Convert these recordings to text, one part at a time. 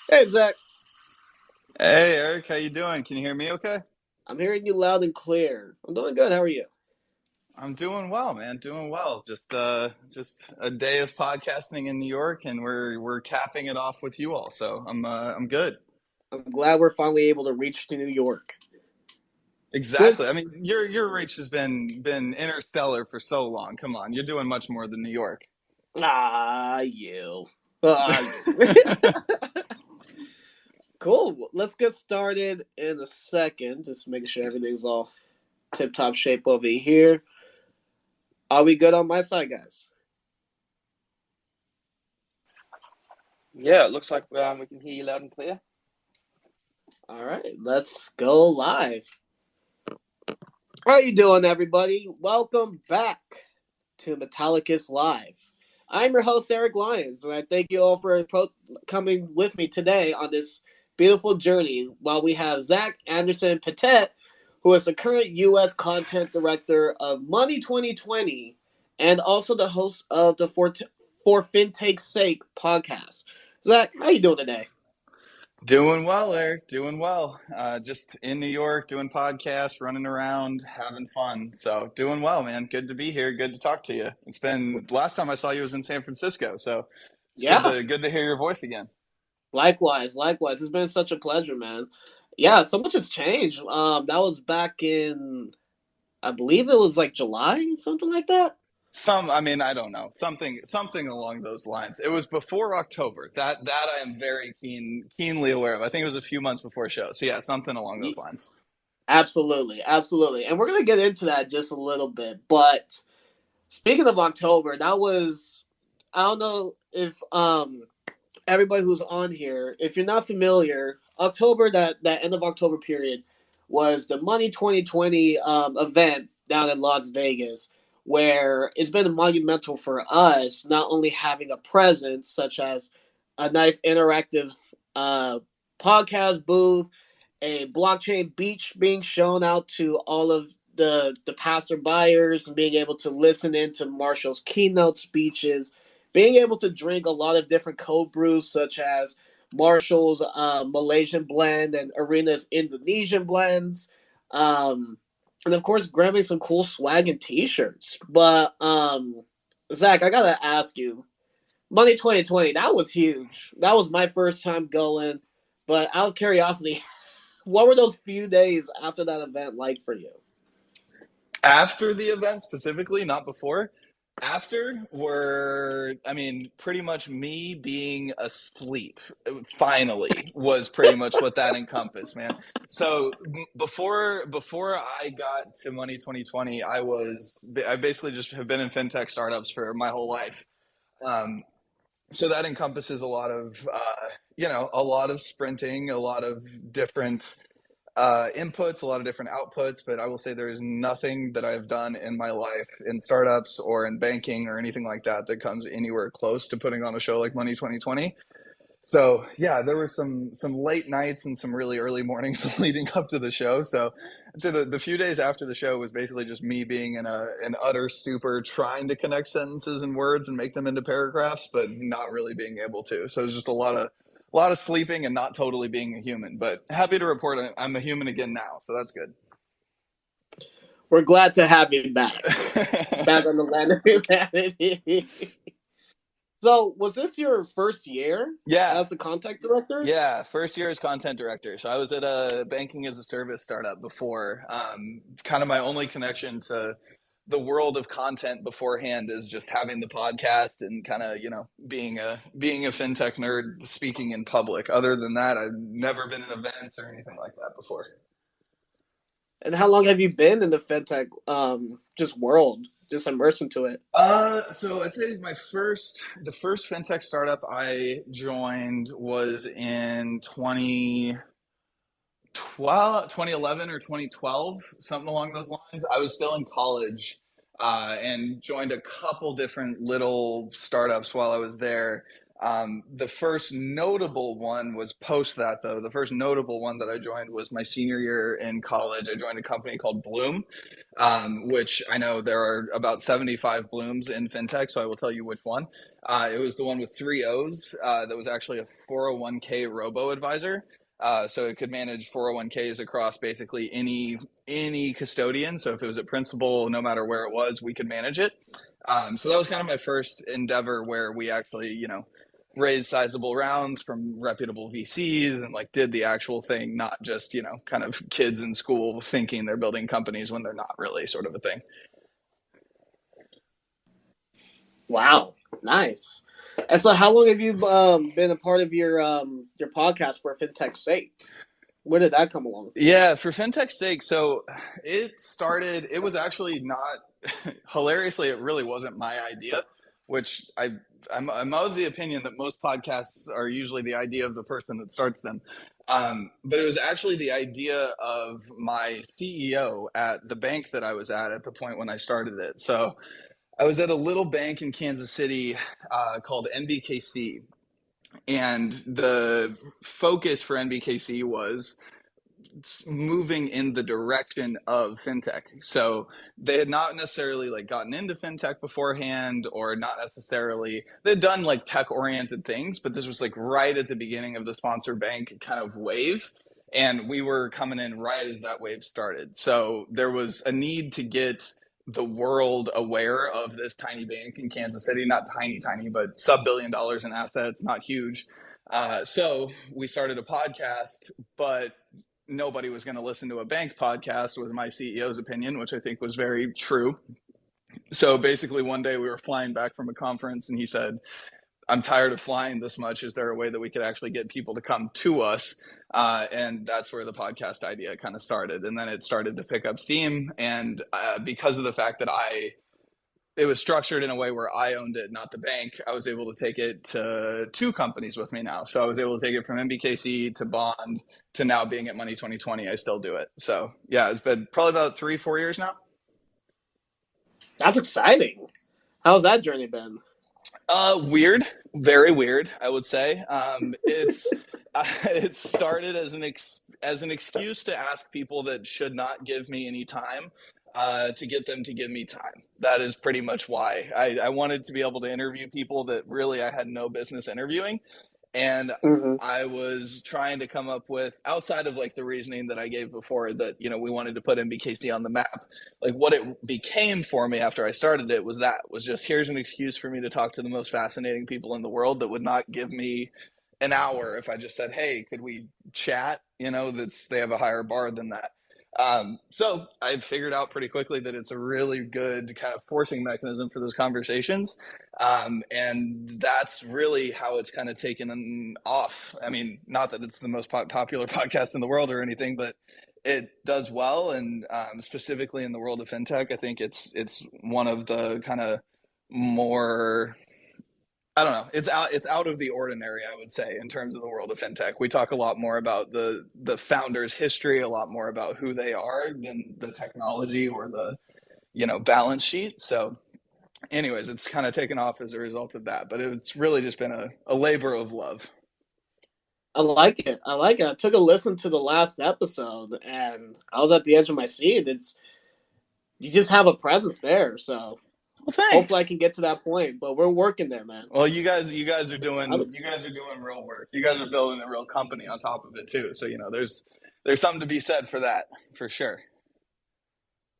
Hey, Zach. Hey Eric, how you doing? Can you hear me okay? I'm hearing you loud and clear. I'm doing good. How are you? I'm doing well, man. Doing well. Just a day of podcasting in New York and we're capping it off with you all. So I'm good. I'm glad we're finally able to reach to New York. Good. Exactly. I mean, your reach has been interstellar for so long. Come on, you're doing much more than New York. You. You. Cool. Well, let's get started in a second. Just making sure everything's all tip top shape over here. Are we good on my side, guys? Yeah, it looks like we can hear you loud and clear. All right. Let's go live. How are you doing, everybody? Welcome back to Metallicus Live. I'm your host, Eric Lyons, and I thank you all for coming with me today on this beautiful journey while we have Zach Anderson Pettet, who is the current U.S. content director of Money 2020 and also the host of the For FinTech's Sake podcast. Zach, how you doing today? Doing well, Eric. Doing well. Just in New York, doing podcasts, running around, having fun. So doing well, man. Good to be here. Good to talk to you. It's been last time I saw you was in San Francisco, so it's Yeah, good to hear your voice again. likewise, likewise. It's been such a pleasure, man. Yeah, so much has changed. That was back in, I believe it was like July, something like that. I mean, I don't know, something along those lines. It was before October. That I am very keenly aware of. I think it was a few months before show. So yeah, something along those lines. Absolutely, absolutely. And we're gonna get into that just a little bit. But speaking of October, that was I don't know if everybody who's on here, if you're not familiar, October that end of October period was the Money 2020 event down in Las Vegas, where it's been monumental for us not only having a presence such as a nice interactive podcast booth, a blockchain beach being shown out to all of the passerbyers and being able to listen into Marshall's keynote speeches, being able to drink a lot of different cold brews such as Marshall's Malaysian blend and Arena's Indonesian blends. And of course, grabbing some cool swag and t-shirts. But Zach, I gotta ask you, Money 2020, that was huge. That was my first time going. But out of curiosity, what were those few days after that event like for you? After the event specifically, not before. After were, I mean, pretty much me being asleep. Finally, was pretty much what that encompassed, man. So before I got to Money 2020, I basically just have been in fintech startups for my whole life. Um, so that encompasses a lot of a lot of sprinting, a lot of different inputs, a lot of different outputs, but I will say there is nothing that I've done in my life in startups or in banking or anything like that that comes anywhere close to putting on a show like Money 2020. So yeah, there were some late nights and some really early mornings leading up to the show. So I'd say the few days after the show was basically just me being in an utter stupor, trying to connect sentences and words and make them into paragraphs, but not really being able to. So it was just a lot of sleeping and not totally being a human. But happy to report I'm a human again now, so that's good. We're glad to have you back on the land of humanity. So, was this your first year Yeah, as a contact director? yeah, first year as content director. So I was at a banking as a service startup before. Kind of my only connection to the world of content beforehand is just having the podcast and kind of being a fintech nerd speaking in public. Other than that, I've never been in events or anything like that before. And how long have you been in the fintech just world, just immersed into it? So I'd say the first fintech startup I joined was in 2011 or 2012, something along those lines. I was still in college and joined a couple different little startups while I was there. The first notable one was post that, though. The first notable one that I joined was my senior year in college. I joined a company called Bloom, which I know there are about 75 Blooms in FinTech, so I will tell you which one. It was the one with three O's that was actually a 401k robo-advisor. So it could manage 401ks across basically any custodian. So if it was a principal, no matter where it was, we could manage it. So that was kind of my first endeavor where we actually, raised sizable rounds from reputable VCs and like did the actual thing, not just, kind of kids in school thinking they're building companies when they're not really, sort of a thing. Wow, nice. And so, how long have you been a part of your podcast for FinTech's sake? Where did that come along? Yeah, for FinTech's sake, so it was actually not, hilariously, it really wasn't my idea, which I'm of the opinion that most podcasts are usually the idea of the person that starts them. But it was actually the idea of my CEO at the bank that I was at the point when I started it. So I was at a little bank in Kansas City called NBKC. And the focus for NBKC was moving in the direction of fintech. So they had not necessarily like gotten into fintech beforehand, or not necessarily, they'd done like tech oriented things, but this was like right at the beginning of the sponsor bank kind of wave. And we were coming in right as that wave started. So there was a need to get the world aware of this tiny bank in Kansas City, not tiny, but sub-$1 billion in assets, not huge. So we started a podcast, but nobody was going to listen to a bank podcast, was my CEO's opinion, which I think was very true. So basically one day we were flying back from a conference and he said, I'm tired of flying this much. Is there a way that we could actually get people to come to us? And that's where the podcast idea kind of started. And then it started to pick up steam. And because of the fact that it was structured in a way where I owned it, not the bank, I was able to take it to two companies with me now. So I was able to take it from MBKC to Bond to now being at Money 2020. I still do it. So yeah, it's been probably about 3-4 years now. That's exciting. How's that journey been? Weird, very weird, I would say. It started as an excuse to ask people that should not give me any time, to get them to give me time. That is pretty much why I wanted to be able to interview people that really I had no business interviewing. And I was trying to come up with, outside of like the reasoning that I gave before, that, we wanted to put MBKC on the map. Like what it became for me after I started it was just, here's an excuse for me to talk to the most fascinating people in the world that would not give me an hour if I just said, hey, could we chat? They have a higher bar than that. So I figured out pretty quickly that it's a really good kind of forcing mechanism for those conversations. And that's really how it's kind of taken off. I mean, not that it's the most popular podcast in the world or anything, but it does well. And specifically in the world of fintech, I think it's one of the kind of more, I don't know, it's out of the ordinary, I would say, in terms of the world of fintech. We talk a lot more about the founder's history, a lot more about who they are than the technology or the, balance sheet. So anyways, it's kind of taken off as a result of that, but it's really just been a labor of love. I like it. I took a listen to the last episode and I was at the edge of my seat. You just have a presence there. So well, hopefully I can get to that point, but we're working there, man. Well, you guys are doing real work. You guys are building a real company on top of it too. So, there's something to be said for that, for sure.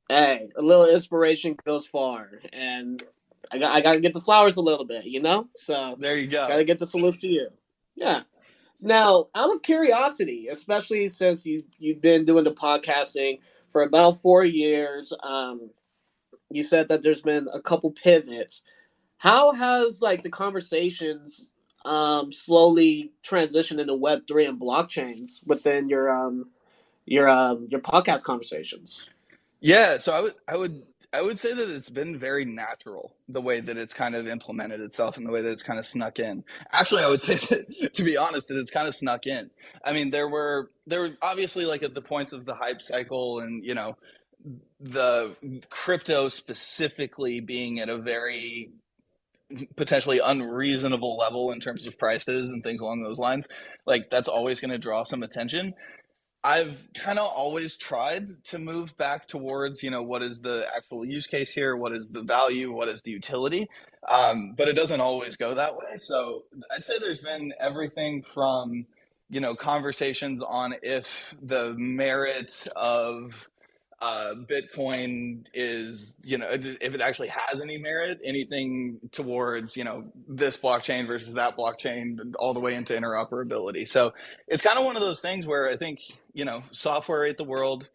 Hey, a little inspiration goes far, and I got to get the flowers a little bit, So there you go. Got to get the salutes to you. Yeah. Now, out of curiosity, especially since you've been doing the podcasting for about 4 years, you said that there's been a couple pivots. How has like the conversations slowly transitioned into Web3 and blockchains within your podcast conversations? Yeah, so I would say that it's been very natural, the way that it's kind of implemented itself and the way that it's kind of snuck in. Actually, I would say that, to be honest, that it's kind of snuck in. I mean, there were obviously like at the points of the hype cycle and, the crypto specifically being at a very potentially unreasonable level in terms of prices and things along those lines, like that's always going to draw some attention. I've kind of always tried to move back towards, what is the actual use case here? What is the value? What is the utility? But it doesn't always go that way. So I'd say there's been everything from, conversations on if the merit of Bitcoin is, if it actually has any merit, anything towards, this blockchain versus that blockchain, all the way into interoperability. So it's kind of one of those things where I think, software ate the world,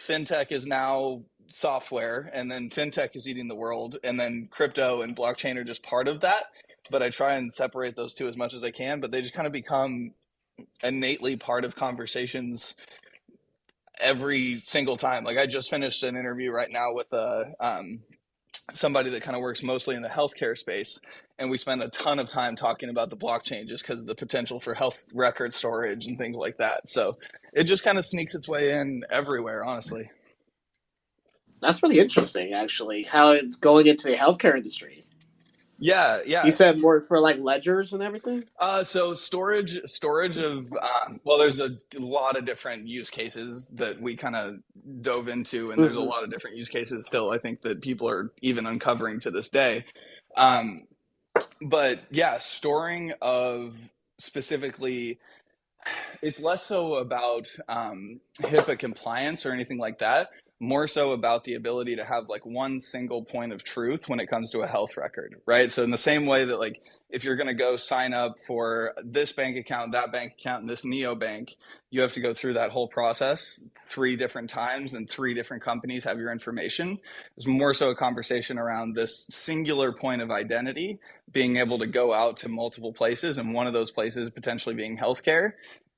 FinTech is now software, and then FinTech is eating the world, and then crypto and blockchain are just part of that. But I try and separate those two as much as I can, but they just kind of become innately part of conversations every single time. Like I just finished an interview right now with somebody that kind of works mostly in the healthcare space, and we spend a ton of time talking about the blockchain just because of the potential for health record storage and things like that. So it just kind of sneaks its way in everywhere, honestly. That's really interesting, actually, how it's going into the healthcare industry. Yeah. You said more for like ledgers and everything? So storage of, there's a lot of different use cases that we kind of dove into, and there's a lot of different use cases still, I think, that people are even uncovering to this day. But yeah, storing of specifically, it's less so about HIPAA compliance or anything like that, more so about the ability to have like one single point of truth when it comes to a health record, right? So in the same way that like if you're going to go sign up for this bank account, that bank account, and this neobank, you have to go through that whole process 3 different times and 3 different companies have your information. It's more so a conversation around this singular point of identity, being able to go out to multiple places, and one of those places potentially being healthcare.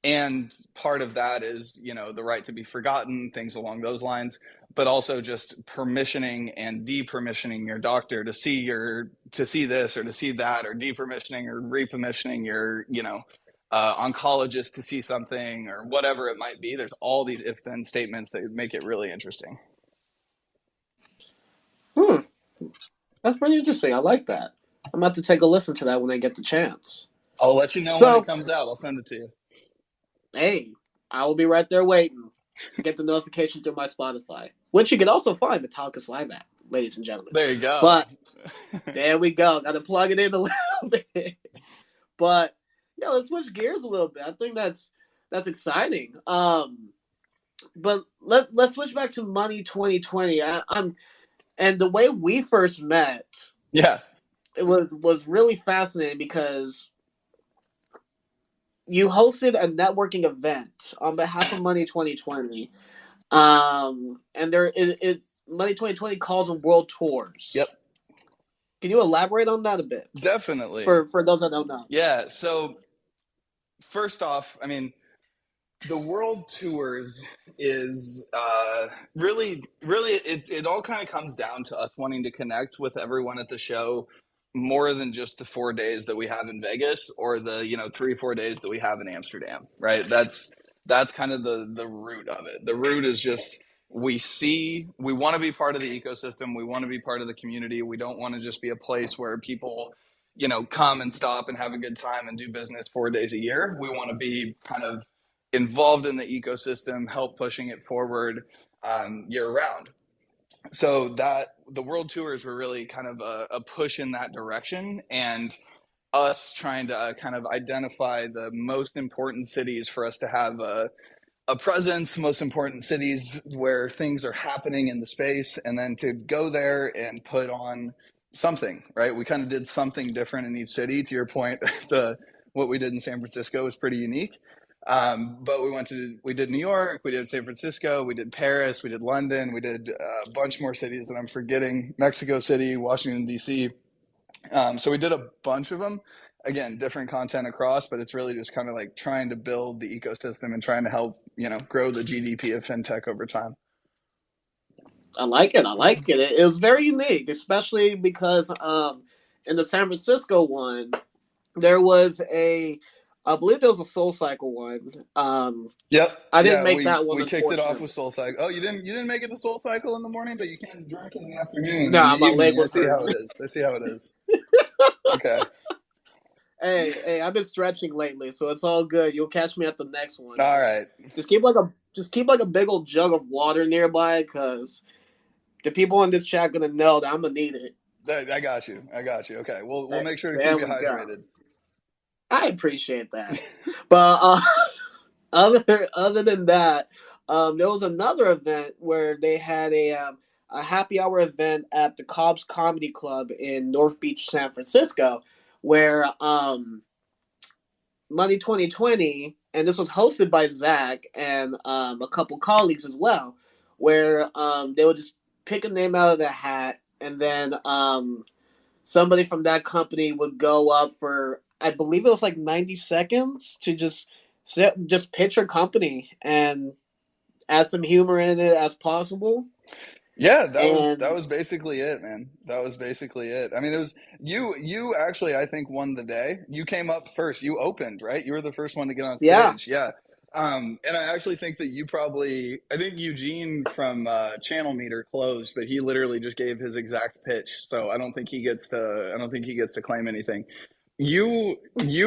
And part of that is, the right to be forgotten, things along those lines, but also just permissioning and depermissioning your doctor to see this or to see that, or depermissioning or repermissioning your, oncologist to see something or whatever it might be. There's all these if-then statements that make it really interesting. That's pretty interesting. I like that. I'm about to take a listen to that when I get the chance. I'll let you know when it comes out. I'll send it to you. Hey, I will be right there waiting. Get the notification through my Spotify, which you can also find Metallica's live at, ladies and gentlemen. There you go. But there we go. Got to plug it in a little bit. But yeah, let's switch gears a little bit. I think that's exciting. But let's switch back to Money 2020. And the way we first met, yeah, it was really fascinating because you hosted a networking event on behalf of Money 2020. And Money 2020 calls them world tours. Yep. Can you elaborate on that a bit? Definitely. For those that don't know. Yeah. So first off, I mean, the world tours is really it all kind of comes down to us wanting to connect with everyone at the show more than just the 4 days that we have in Vegas or the 3-4 days that we have in Amsterdam, right? That's kind of the root of it. The root is just we want to be part of the ecosystem, we want to be part of the community. We don't want to just be a place where people come and stop and have a good time and do business 4 days a year. We want to be kind of involved in the ecosystem, help pushing it forward year round. So that the world tours were really kind of a push in that direction, and us trying to kind of identify the most important cities for us to have a presence, most important cities where things are happening in the space, and then to go there and put on something, right? We kind of did something different in each city. To your point, what we did in San Francisco was pretty unique. But we did New York, we did San Francisco, we did Paris, we did London, we did a bunch more cities that I'm forgetting, Mexico City, Washington, D.C. So we did a bunch of them. Again, different content across, but it's really just kind of like trying to build the ecosystem and trying to help, grow the GDP of FinTech over time. I like it. It was very unique, especially because in the San Francisco one, there was I believe there was a Soul Cycle one. Yep. I didn't make that one. We kicked it off with Soul Cycle. Oh, you didn't make it to Soul Cycle in the morning, but you can drink in the afternoon. No, my leg was hurting. I see how it is. Okay. Hey, I've been stretching lately, so it's all good. You'll catch me at the next one. All Just right. just keep like a big old jug of water nearby, because the people in this chat gonna know that I'm gonna need it. I got you. I got you. Okay. We'll make sure to There keep you we go. hydrated. I appreciate that. But other than that, there was another event where they had a happy hour event at the Cobb's Comedy Club in North Beach, San Francisco, where Money 2020, and this was hosted by Zach and a couple colleagues as well, where they would just pick a name out of the hat, and then somebody from that company would go up for, I believe it was like 90 seconds to just pitch her company and add some humor in it as possible. Yeah, that And was basically it, man. That was basically it. I mean, it was you actually I think won the day. You came up first. You opened, right? You were the first one to get on yeah, stage. Yeah. And I actually think that you probably I think Eugene from Channel Meter closed, but he literally just gave his exact pitch. So I don't think he gets to claim anything. You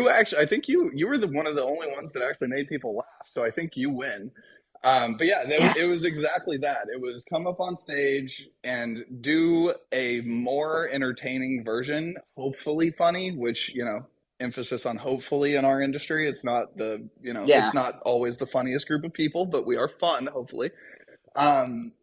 actually I think you were the one of the only ones that actually made people laugh. So I think you win. But yeah, it was yes, exactly that. It was come up on stage and do a more entertaining version, hopefully funny, which, emphasis on hopefully in our industry. It's not it's yeah. not always the funniest group of people, but we are fun, hopefully. Um,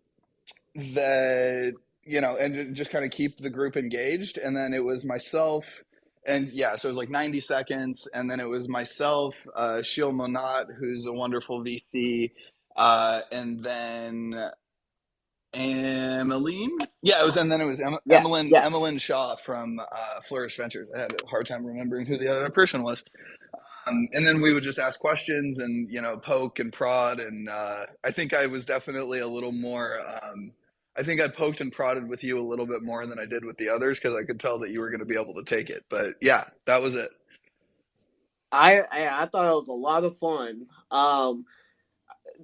that, and just kind of keep the group engaged. And then it was myself. And yeah, so it was like 90 seconds. And then it was myself, Shil Monat, who's a wonderful VC, and then Emmeline. Yeah, and then it was Yes, yes. Emmeline Shaw from Flourish Ventures. I had a hard time remembering who the other person was. And then we would just ask questions and poke and prod. And I think I was definitely a little more. I think I poked and prodded with you a little bit more than I did with the others because I could tell that you were going to be able to take it. But yeah, that was it. I thought it was a lot of fun.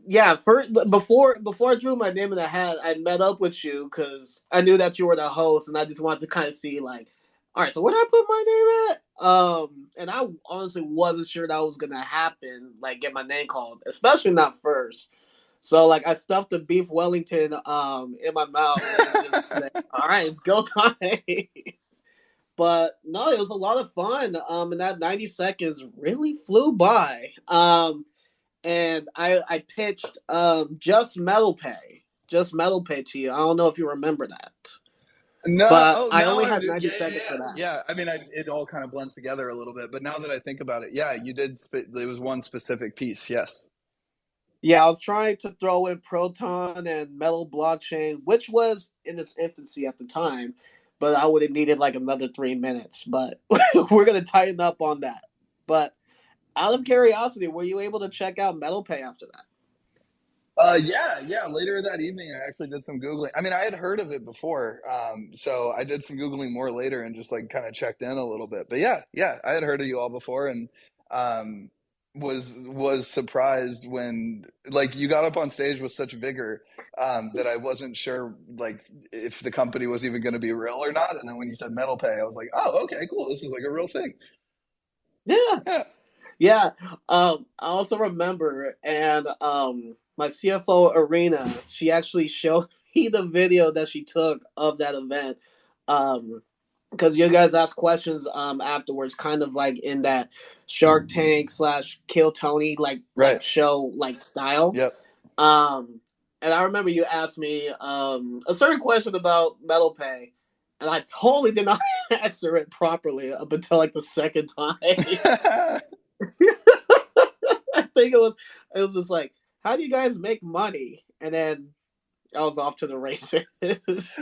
Yeah, first before I drew my name in the hat, I met up with you because I knew that you were the host, and I just wanted to kind of see, like, all right, so where did I put my name at? And I honestly wasn't sure that was gonna happen, like get my name called, especially not first. So like I stuffed the beef Wellington in my mouth and just said, all right, it's go time. But no, it was a lot of fun. And that 90 seconds really flew by. And I pitched just metal pay to you. I don't know if you remember that, No, but oh, I now only I'm had doing. 90 Yeah, yeah, seconds yeah, for that. yeah. I mean, it all kind of blends together a little bit. But now that I think about it, yeah, you did. It was one specific piece. Yes. Yeah, I was trying to throw in Proton and Metal Blockchain, which was in its infancy at the time, but I would have needed like another 3 minutes. But we're gonna tighten up on that. But out of curiosity, were you able to check out Metal Pay after that? Yeah, yeah. Later that evening, I actually did some Googling. I mean, I had heard of it before. So I did some Googling more later and just like kind of checked in a little bit. But yeah, yeah, I had heard of you all before and um, was surprised when like you got up on stage with such vigor that I wasn't sure like if the company was even going to be real or not. And then when you said Metal Pay, I was like, oh, okay, cool. This is like a real thing. Yeah, Yeah. yeah. I also remember, and my CFO Arena, she actually showed me the video that she took of that event. Because you guys asked questions afterwards, kind of like in that Shark Tank slash Kill Tony Right. show like style. Yep. Um, and I remember you asked me a certain question about Metal Pay, and I totally did not answer it properly up until like the second time. I think it was just like, how do you guys make money? And then I was off to the races.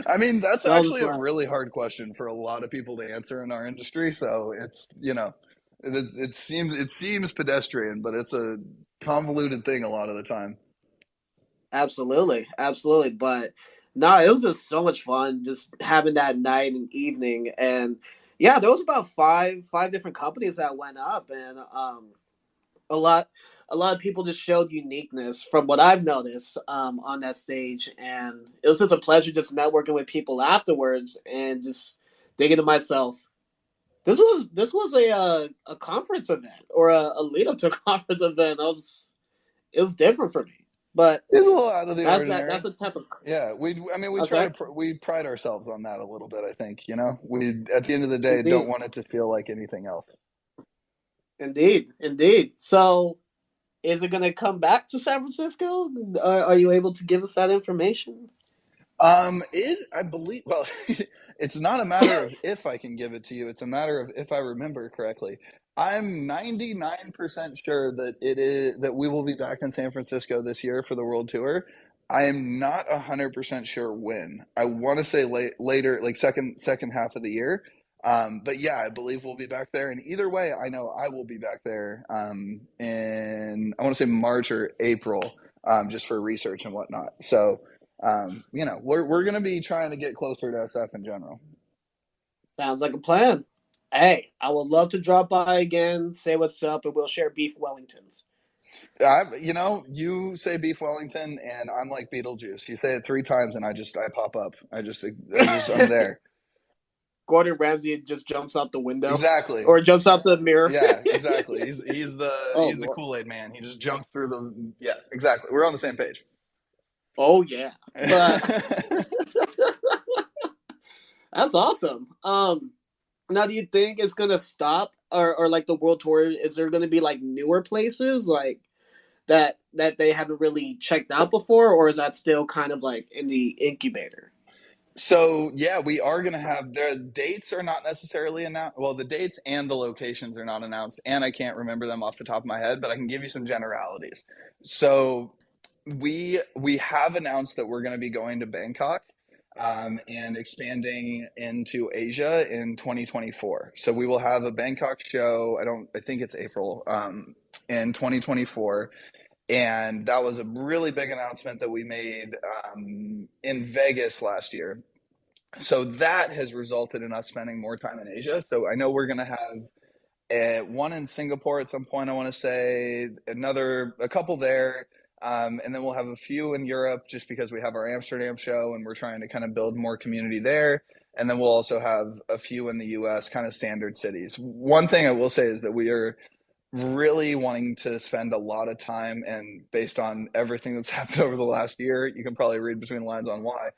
I mean, that's And I was just actually a like, really hard question for a lot of people to answer in our industry. So it's, it seems pedestrian, but it's a convoluted thing a lot of the time. absolutely, absolutely. But no, it was just so much fun just having that night and evening. And yeah, there was about five different companies that went up, and a lot a lot of people just showed uniqueness from what I've noticed on that stage, and it was just a pleasure just networking with people afterwards and just thinking to myself, This was a conference event or a lead up to a conference event. It was different for me, but It's a little out of the that's ordinary. a type of Yeah, we how's try to that? we pride ourselves on that a little bit, I think, you know. We at the end of the day don't Indeed, want it to feel like anything else. indeed. So, is it going to come back to San Francisco? Are you able to give us that information? I believe, well, it's not a matter of if I can give it to you, it's a matter of if I remember correctly. I'm 99% sure that it is that we will be back in San Francisco this year for the world tour. I am not 100% sure when. I want to say later, like second half of the year. But yeah, I believe we'll be back there. And either way, I know I will be back there in I want to say March or April, just for research and whatnot. So you know, we're going to be trying to get closer to SF in general. Sounds like a plan. Hey, I would love to drop by again, say what's up, and we'll share beef Wellingtons. You know, you say beef Wellington, and I'm like Beetlejuice. You say it three times, and I pop up. I'm there. Gordon Ramsay just jumps out the window Exactly. or jumps out the mirror. Yeah, exactly. Oh He's the Lord. Kool-Aid man. He just jumps through the yeah, exactly. We're on the same page. Oh yeah. But that's awesome. Now do you think it's gonna stop or like the world tour? Is there gonna be like newer places like that they haven't really checked out before, or is that still kind of like in the incubator? So yeah, we are going to have the dates are not necessarily announced. Well, the dates and the locations are not announced, and I can't remember them off the top of my head, but I can give you some generalities. So we have announced that we're going to be going to Bangkok and expanding into Asia in 2024. So we will have a Bangkok show. I think it's April in 2024, and that was a really big announcement that we made in Vegas last year. So that has resulted in us spending more time in Asia. So I know we're going to have one in Singapore at some point. I want to say a couple there, and then we'll have a few in Europe just because we have our Amsterdam show and we're trying to kind of build more community there. And then we'll also have a few in the U.S., kind of standard cities. One thing I will say is that we are really wanting to spend a lot of time, and based on everything that's happened over the last year, you can probably read between the lines on why.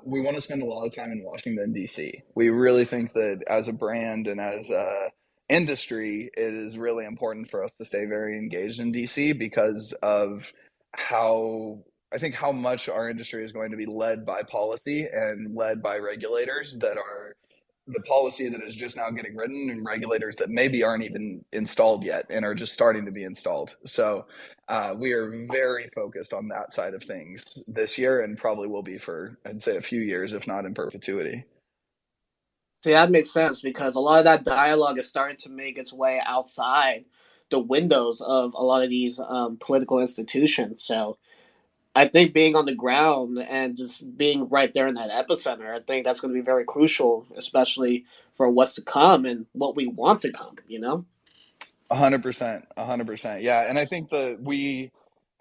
We want to spend a lot of time in Washington, D.C. We really think that as a brand and as a industry, it is really important for us to stay very engaged in DC because of how I think how much our industry is going to be led by policy and led by regulators that are the policy that is just now getting written and regulators that maybe aren't even installed yet and are just starting to be installed. So we are very focused on that side of things this year and probably will be for, I'd say, a few years, if not in perpetuity. See, that makes sense because a lot of that dialogue is starting to make its way outside the windows of a lot of these political institutions. So I think being on the ground and just being right there in that epicenter, I think that's going to be very crucial, especially for what's to come and what we want to come, you know? 100%, 100%. Yeah, and I think that we,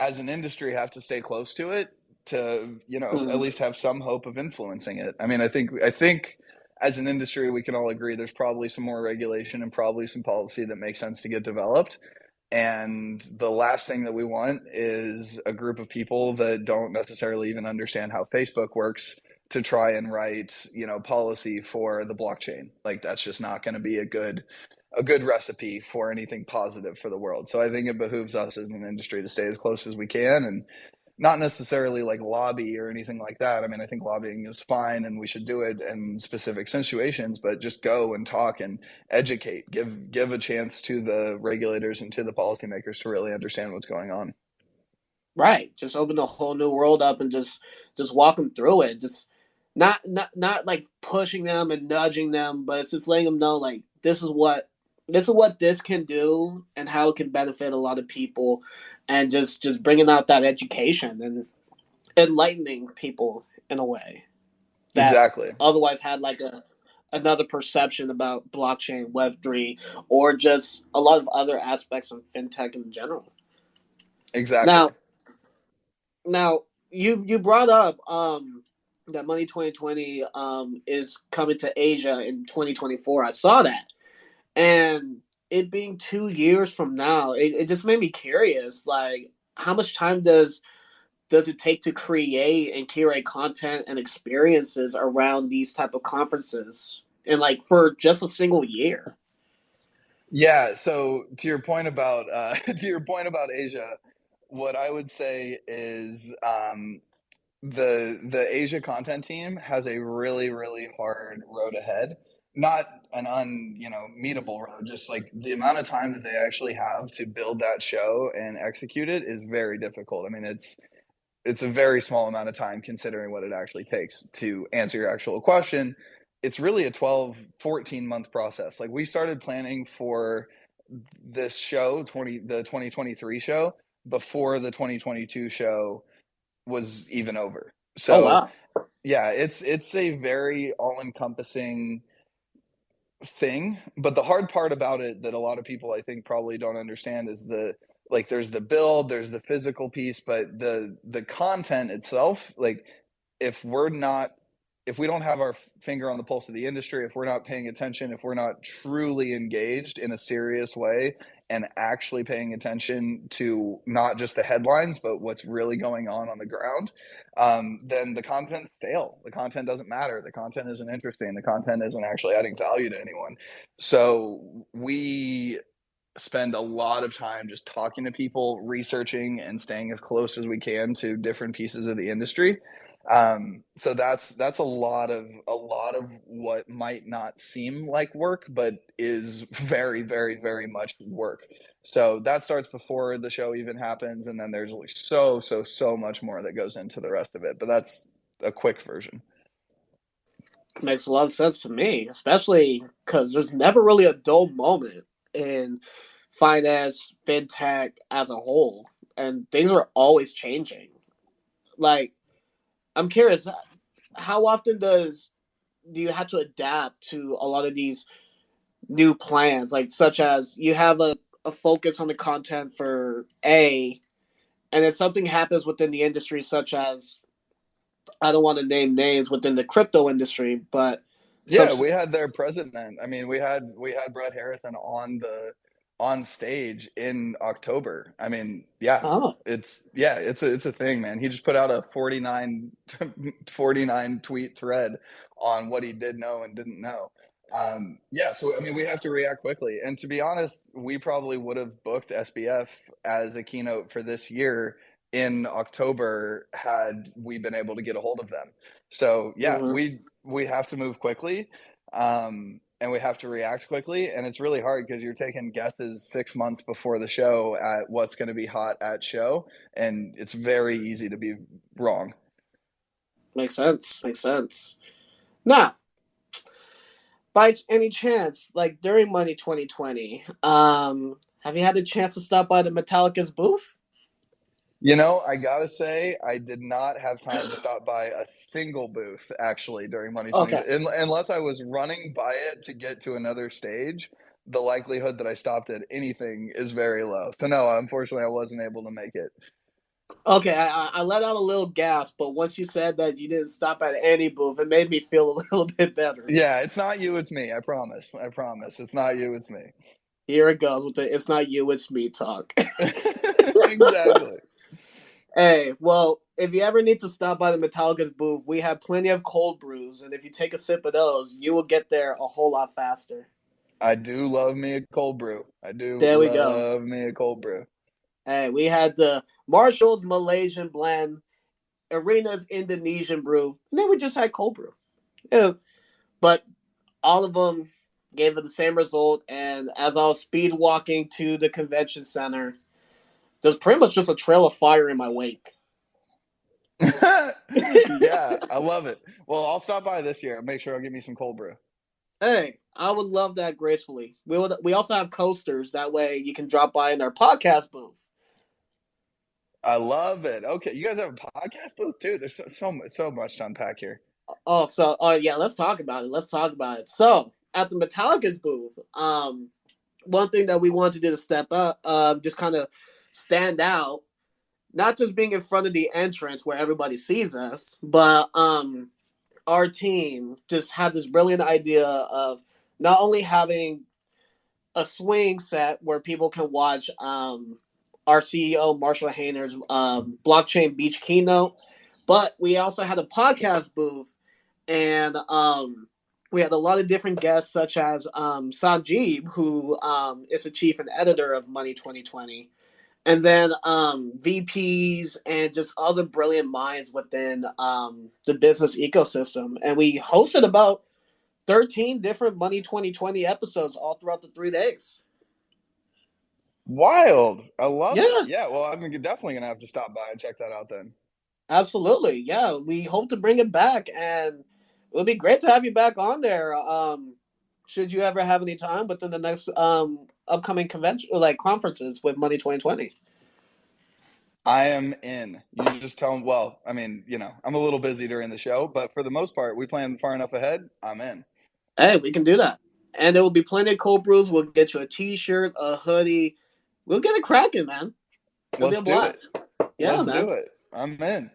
as an industry, have to stay close to it to, you know, at Mm, least have some hope of influencing it. I mean, I think as an industry, we can all agree there's probably some more regulation and probably some policy that makes sense to get developed. And the last thing that we want is a group of people that don't necessarily even understand how Facebook works to try and write, you know, policy for the blockchain. Like that's just not going to be a good recipe for anything positive for the world. So I think it behooves us as an industry to stay as close as we can and not necessarily like lobby or anything like that. I mean, I think lobbying is fine and we should do it in specific situations, but just go and talk and educate, give a chance to the regulators and to the policymakers to really understand what's going on. right. Just open a whole new world up and just walk them through it. Just not like pushing them and nudging them, but it's just letting them know like this is what this can do and how it can benefit a lot of people, and just bringing out that education and enlightening people in a way that Exactly. otherwise had like a another perception about blockchain, Web3, or just a lot of other aspects of fintech in general. Exactly. Now, now you brought up that Money 2020 is coming to Asia in 2024. I saw that. And it being 2 years from now, it just made me curious. Like, how much time does it take to create and curate content and experiences around these type of conferences, and like for just a single year? Yeah. So to your point about to your point about Asia, what I would say is the Asia content team has a really hard road ahead. Not an meetable road, just like the amount of time that they actually have to build that show and execute it is very difficult. I mean, it's a very small amount of time considering what it actually takes to answer your actual question. It's really a 12-14 month process. Like we started planning for this show, the 2023 show, before the 2022 show was even over. Oh So wow. yeah, it's a very all-encompassing thing. But the hard part about it that a lot of people I think probably don't understand is there's the build, there's the physical piece, but the content itself, like if we're not if we don't have our finger on the pulse of the industry, if we're not paying attention, if we're not truly engaged in a serious way and actually paying attention to not just the headlines, but what's really going on the ground, then the content's stale. The content doesn't matter. The content isn't interesting. The content isn't actually adding value to anyone. So we spend a lot of time just talking to people, researching, and staying as close as we can to different pieces of the industry. So that's a lot of what might not seem like work, but is very much work. So that starts before the show even happens, and then there's like so much more that goes into the rest of it. But that's a quick version. Makes a lot of sense to me, especially because there's never really a dull moment in finance, fintech as a whole, and things are always changing. Like, I'm curious, how often do you have to adapt to a lot of these new plans, like such as you have a focus on the content for A, and then something happens within the industry, such as, I don't want to name names within the crypto industry, but some. Yeah, we had their president. I mean, we had Brett Harrison on stage in October. I mean, yeah, Oh, it's a thing, man. He just put out a 49 tweet thread on what he did know and didn't know. Yeah, so I mean, we have to react quickly. And to be honest, we probably would have booked SBF as a keynote for this year in October had we been able to get a hold of them. So yeah, mhm. we have to move quickly, and we have to react quickly. And it's really hard because you're taking guesses 6 months before the show at what's going to be hot at show, and it's very easy to be wrong. Makes sense. Makes sense. Now, by any chance, like during Money 2020, have you had the chance to stop by the Metallica's booth? I gotta say, I did not have time to stop by a single booth actually during Money20, Okay. unless I was running by it to get to another stage. The likelihood that I stopped at anything is very low. So no, unfortunately, I wasn't able to make it. Okay, I let out a little gasp, but once you said that you didn't stop at any booth, it made me feel a little bit better. Yeah, it's not you, it's me. I promise. I promise. It's not you, it's me. Here it goes with the "it's not you, it's me" talk. Exactly. Hey, well, if you ever need to stop by the Metallica's booth, we have plenty of cold brews, and if you take a sip of those, you will get there a whole lot faster. I do love me a cold brew. I do There we go. love me a cold brew. Hey, we had the Marshall's Malaysian blend, Arena's Indonesian brew, and then we just had cold brew. Yeah, but all of them gave it the same result. And as I was speed walking to the convention center, there's pretty much just a trail of fire in my wake. Yeah, I love it. Well, I'll stop by this year and make sure I'll get me some cold brew. Hey, I would love that gracefully. We also have coasters. That way you can drop by in our podcast booth. I love it. Okay, you guys have a podcast booth too. There's so much to unpack here. Oh yeah, let's talk about it. Let's talk about it. So at the Metallica's booth, one thing that we wanted to do to step up, just kind of stand out, not just being in front of the entrance where everybody sees us, but our team just had this brilliant idea of not only having a swing set where people can watch our CEO Marshall Hayner's blockchain beach keynote. But we also had a podcast booth, and we had a lot of different guests, such as Sanjeev, who is the chief and editor of Money 2020, and then VPs and just other brilliant minds within the business ecosystem. And we hosted about 13 different Money 2020 episodes all throughout the 3 days. Wild. I love it. Yeah, Yeah, well, I'm definitely going to have to stop by and check that out then. absolutely. Yeah, we hope to bring it back, and it would be great to have you back on there. Should you ever have any time within the next upcoming convention, like conferences with Money 2020? I am in. You just tell them, well, I mean, I'm a little busy during the show, but for the most part, we plan far enough ahead. I'm in. Hey, we can do that. And there will be plenty of cold brews. We'll get you a t-shirt, a hoodie. We'll get it cracking, man. It'll be a Let's do it. blast. Yeah, Let's man. do it. I'm in.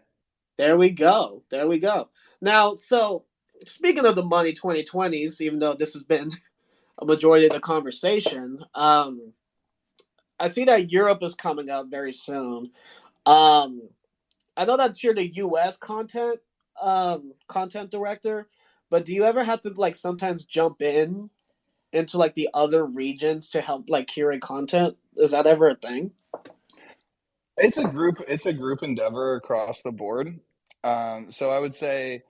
There we go. There we go. Now, so speaking of the Money 2020s, even though this has been a majority of the conversation, I see that Europe is coming up very soon. Um, I know that you're the U.S. content director, but do you ever have to like sometimes jump in into like the other regions to help like curate content? Is that ever a thing? It's a group endeavor across the board. So I would say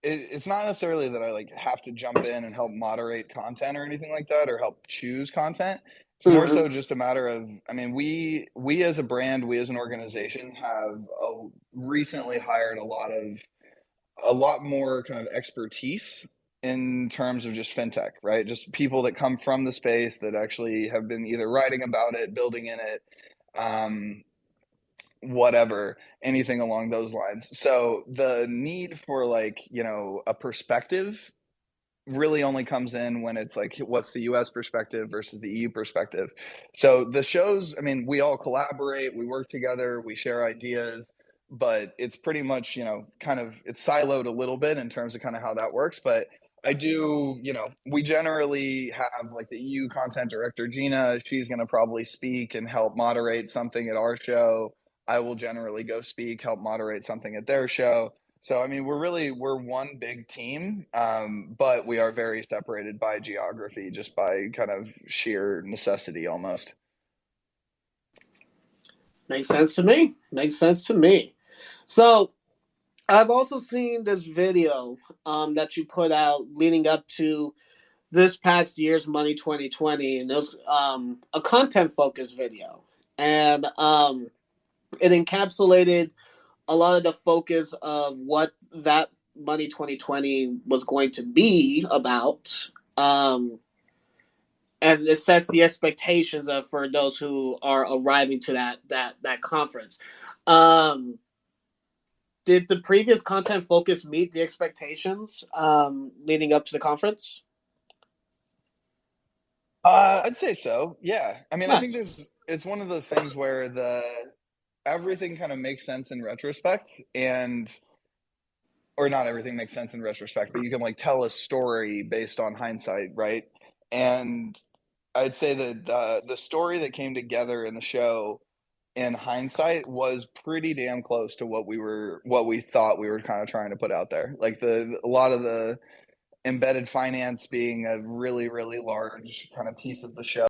it's not necessarily that I like have to jump in and help moderate content or anything like that or help choose content. It's more Mm-hmm. so just a matter of, I mean, we as a brand, we as an organization have recently hired a lot more kind of expertise in terms of just fintech, right? Just people that come from the space that actually have been either writing about it, building in it, um, whatever, anything along those lines. So the need for like, a perspective really only comes in when it's like what's the US perspective versus the EU perspective. So the shows, I mean, we all collaborate, we work together, we share ideas, but it's pretty much, kind of it's siloed a little bit in terms of kind of how that works. But I do, we generally have like the EU content director, Gina, she's going to probably speak and help moderate something at our show. I will generally go speak, help moderate something at their show. So I mean, we're one big team, but we are very separated by geography, just by kind of sheer necessity almost. Makes sense to me. Makes sense to me. So I've also seen this video that you put out leading up to this past year's Money 2020, and it was a content focused video, and it encapsulated a lot of the focus of what that Money 2020 was going to be about. Um, and it sets the expectations of for those who are arriving to that conference. Um, did the previous content focus meet the expectations leading up to the conference? I'd say so. Yeah. I mean, I think Nice. it's one of those things where the everything kind of makes sense in retrospect, and or not everything makes sense in retrospect, but you can like tell a story based on hindsight, right? And I'd say that the story that came together in the show in hindsight was pretty damn close to what we thought we were kind of trying to put out there. Like a lot of the embedded finance being a really, really large kind of piece of the show.